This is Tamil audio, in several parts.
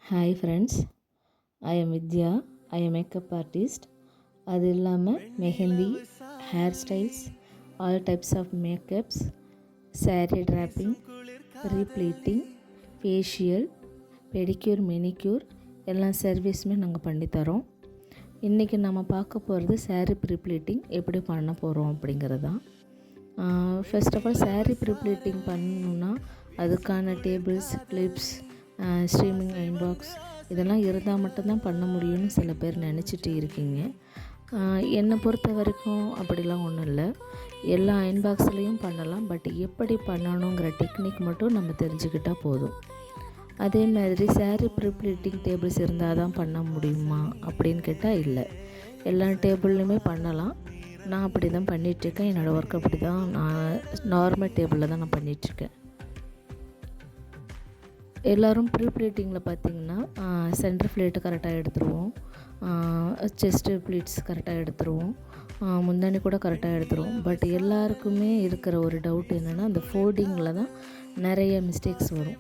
Hi friends, I am Vidya. I am makeup artist. அது இல்லாமல் mehndi, hair styles, all types of makeups, sari draping, repleating, facial, pedicure, manicure எல்லா சர்வீஸுமே நாங்கள் பண்ணித்தரோம். இன்றைக்கி நம்ம பார்க்க போகிறது சாரீ ப்ரீப்ளீட்டிங் எப்படி பண்ண போகிறோம் அப்படிங்கிறது தான். First of all sari prepleating பண்ணணுன்னா அதுக்கான tables, clips, steaming iron box இதெல்லாம் இருந்தால் மட்டும்தான் பண்ண முடியும்னு சில பேர் நினச்சிட்டு இருக்கீங்க. என்னை பொறுத்த வரைக்கும் அப்படிலாம் ஒன்றும் இல்லை. எல்லா அயன் பாக்ஸ்லேயும் பண்ணலாம். பட் எப்படி பண்ணணுங்கிற டெக்னிக் மட்டும் நம்ம தெரிஞ்சுக்கிட்டால் போதும். அதே மாதிரி சாரீ ப்ரீப்ளீட்டிங் டேபிள்ஸ் இருந்தால் தான் பண்ண முடியுமா அப்படின்னு கேட்டால் இல்லை, எல்லா டேபிள்லையுமே பண்ணலாம். நான் அப்படி தான் பண்ணிகிட்ருக்கேன். என்னோடய ஒர்க் அப்படி தான். நான் நார்மல் டேபிளில் தான் நான் பண்ணிகிட்ருக்கேன். எல்லோரும் ப்ரீப்ளீட்டிங்கில் பார்த்திங்கன்னா சென்டர் ப்ளீட்டு கரெக்டாக எடுத்துருவோம், செஸ்ட்டு ப்ளீட்ஸ் கரெக்டாக எடுத்துருவோம், முந்தானி கூட கரெக்டாக எடுத்துருவோம். பட் எல்லாருக்குமே இருக்கிற ஒரு டவுட் என்னென்னா அந்த ஃபோல்டிங்கில் தான் நிறைய மிஸ்டேக்ஸ் வரும்.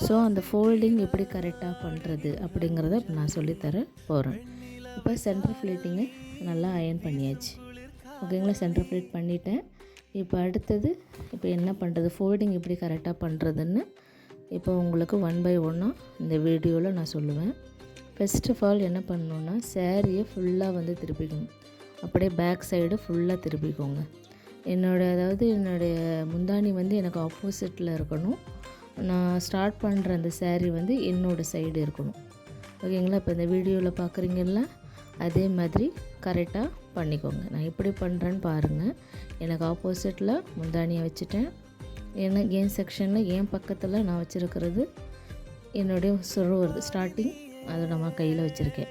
ஸோ அந்த ஃபோல்டிங் எப்படி கரெக்டாக பண்ணுறது அப்படிங்கிறத இப்போ நான் சொல்லித்தர போகிறேன். இப்போ சென்டர் ப்ளீட்டிங்கை நல்லா அயன் பண்ணியாச்சு. ஓகேங்களா, சென்டர் ப்ளீட் பண்ணிட்டேன். இப்போ அடுத்தது இப்போ என்ன பண்ணுறது, ஃபோல்டிங் எப்படி கரெக்டாக பண்ணுறதுன்னு இப்போ உங்களுக்கு ஒன் பை ஒன்னாக இந்த வீடியோவில் நான் சொல்லுவேன். ஃபர்ஸ்ட் ஆஃப் ஆல் என்ன பண்ணணுன்னா சாரியை ஃபுல்லாக வந்து திருப்பிக்கணும். அப்படியே பேக் சைடு ஃபுல்லாக திருப்பிக்கோங்க. என்னுடைய முந்தானி வந்து எனக்கு ஆப்போசிட்டில் இருக்கணும். நான் ஸ்டார்ட் பண்ணுற அந்த சாரீ வந்து என்னோடய சைடு இருக்கணும். ஓகேங்களா, இப்போ இந்த வீடியோவில் பார்க்குறீங்கல்ல அதே மாதிரி கரெக்டாக பண்ணிக்கோங்க. நான் எப்படி பண்ணுறேன்னு பாருங்கள். எனக்கு ஆப்போசிட்டில் முந்தானியை வச்சுட்டேன். என் செக்ஷனில் என் பக்கத்தில் நான் வச்சுருக்கிறது என்னுடைய வருது ஸ்டார்டிங், அதை நம்ம கையில் வச்சுருக்கேன்.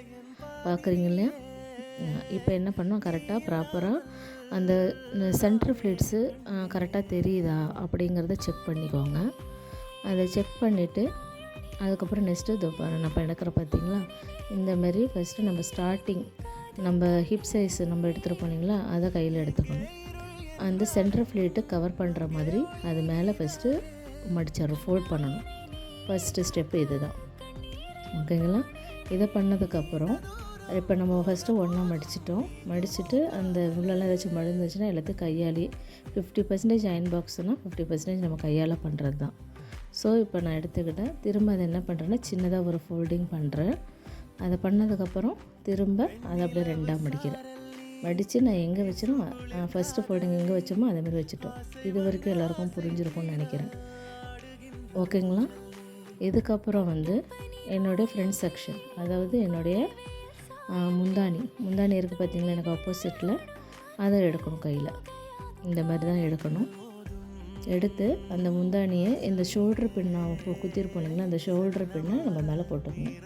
பார்க்குறீங்க இல்லையா? இப்போ என்ன பண்ணோம், கரெக்டாக ப்ராப்பராக அந்த சென்டர் ஃப்ளீட்ஸு கரெக்டாக தெரியுதா அப்படிங்கிறத செக் பண்ணிக்கோங்க. அதை செக் பண்ணிவிட்டு அதுக்கப்புறம் நெக்ஸ்ட்டு இதோ நம்ம எடுக்கிற பார்த்திங்களா, இந்தமாரி ஃபஸ்ட்டு நம்ம ஸ்டார்டிங் நம்ம ஹிப் சைஸ் நம்ம எடுத்துகிட்டு போனீங்களா அதை கையில் எடுத்துக்கணும். அந்த சென்டர் ஃப்ளீட்டு கவர் பண்ணுற மாதிரி அது மேலே ஃபஸ்ட்டு மடிச்சிடணும், ஃபோல்ட் பண்ணணும். ஃபஸ்ட்டு ஸ்டெப்பு இது தான். ஓகேங்களா, இதை பண்ணதுக்கப்புறம் இப்போ நம்ம ஃபஸ்ட்டு ஒன்றா மடிச்சுட்டு அந்த உள்ளெல்லாம் ஏதாச்சும் மடிந்துச்சுன்னா எல்லாத்தையும் கையாலேயே 50% அயன் பாக்ஸ்னால் 50% நம்ம கையால் பண்ணுறது தான். ஸோ இப்போ நான் எடுத்துக்கிட்டேன். திரும்ப அதை என்ன பண்ணுறேன்னா சின்னதாக ஒரு ஃபோல்டிங் பண்ணுறேன். அதை பண்ணதுக்கப்புறம் திரும்ப அதை அப்படியே ரெண்டாக மடித்து நான் எங்கே வச்சிடும் ஃபஸ்ட்டு ஃபோல்டிங் எங்கே வச்சோமோ அதேமாதிரி வச்சுட்டோம். இது வரைக்கும் எல்லாேருக்கும் புரிஞ்சிருக்கும்னு நினைக்கிறேன். ஓகேங்களா, இதுக்கப்புறம் வந்து என்னுடைய ஃப்ரண்ட் செக்ஷன், அதாவது என்னுடைய முந்தானி இருக்குது பார்த்திங்களா எனக்கு ஆப்போசிட்டில், அதை எடுக்கணும் கையில். இந்த மாதிரி தான் எடுக்கணும். எடுத்து அந்த முந்தானியை இந்த ஷோல்ட்ரு பின்னை குத்திருப்போம் இல்லைங்களா, அந்த ஷோல்ட்ரு பின்னை நம்ம மேலே போட்டுக்கணும்.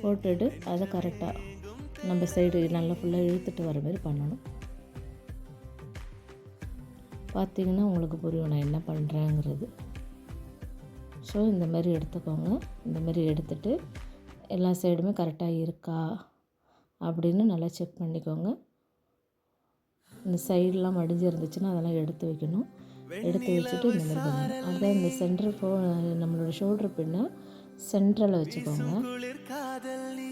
போட்டுட்டு அதை கரெக்டாக நம்ம சைடு நல்லா ஃபுல்லாக இழுத்துட்டு வர மாதிரி பண்ணணும். பார்த்திங்கன்னா உங்களுக்கு புரியும் நான் என்ன பண்ணுறேங்கிறது. ஸோ இந்த மாதிரி எடுத்துக்கோங்க. இந்த மாதிரி எடுத்துகிட்டு எல்லா சைடுமே கரெக்டாக இருக்கா அப்படின்னு நல்லா செக் பண்ணிக்கோங்க. இந்த சைடெலாம் மடிஞ்சு இருந்துச்சுன்னா அதெல்லாம் எடுத்து வைக்கணும். எடுத்து வச்சுட்டு இந்த மாதிரி பண்ணணும். அதுதான் இந்த நம்மளோட ஷோல்ட்ரு பின்னை சென்ட்ரலில் வச்சுக்கோங்க.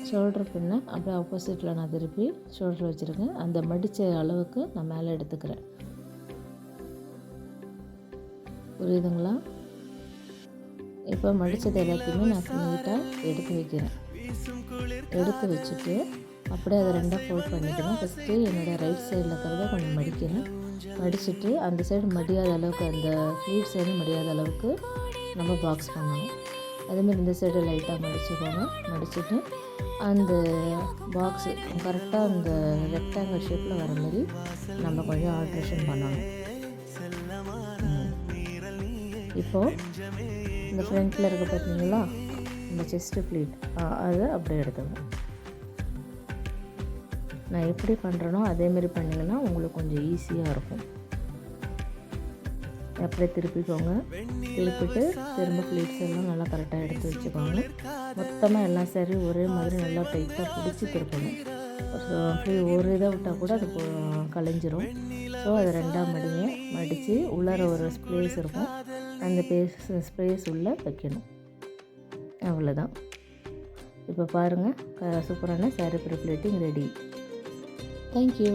ஷோல்டர் பின்னை அப்படியே ஆப்போசிட்டில் நான் திருப்பி ஷோல்டர் வச்சுருக்கேன். அந்த மடித்த அளவுக்கு நான் மேலே எடுத்துக்கிறேன். புரியுதுங்களா? இப்போ மடித்தது எல்லாத்தையுமே நான் நீட்டாக எடுத்து வைக்கிறேன். எடுத்து வச்சுட்டு அப்படியே அதை ரெண்டாக ஃபோல்ட் பண்ணிக்கிறேன். ஃபஸ்ட்டு என்னோடய ரைட் சைடில் இருக்கிறத கொஞ்சம் மடிச்சுட்டு அந்த சைடு மடியாத அளவுக்கு, அந்த ஃப்ளீட் சைடு மடியாத அளவுக்கு நம்ம பாக்ஸ் பண்ணணும். அதேமாதிரி இந்த சைடு லைட்டாக மடிச்சுட்டு அந்த பாக்ஸு கரெக்டாக அந்த ரெக்டாங்கிள் ஷேப்பில் வர மாதிரி நம்ம கொஞ்சம் ஆல்ட்ரேஷன் பண்ணணும். இப்போது இந்த ஃப்ரண்ட்டில் இருக்க பார்த்தீங்களா இந்த செஸ்ட்டு ஃப்ளீட், அதை அப்படியே எடுத்துக்கணும். நான் எப்படி பண்ணுறேனோ அதேமாரி பண்ணிங்கன்னா உங்களுக்கு கொஞ்சம் ஈஸியாக இருக்கும். அப்படியே திருப்பிக்கோங்க. திருப்பிட்டு திரும்ப ஃப்ளீட்ஸ் எல்லாம் நல்லா கரெக்டாக எடுத்து வச்சுக்கோங்க. மொத்தமாக எல்லா சாரியும் ஒரே மாதிரி நல்லா டைட்டாக பிடிச்சி திருப்பணும். ஒரு இதை விட்டால் கூட அது கலைஞ்சிரும். ஸோ அதை ரெண்டாக மடித்து உள்ளார ஒரு ஸ்பேஸ் இருக்கும், அந்த ஸ்பேஸ் உள்ளே வைக்கணும். அவ்வளோதான். இப்போ பாருங்கள் சூப்பரான saree ப்ரிப்ளேட்டிங் ரெடி. தேங்க்யூ.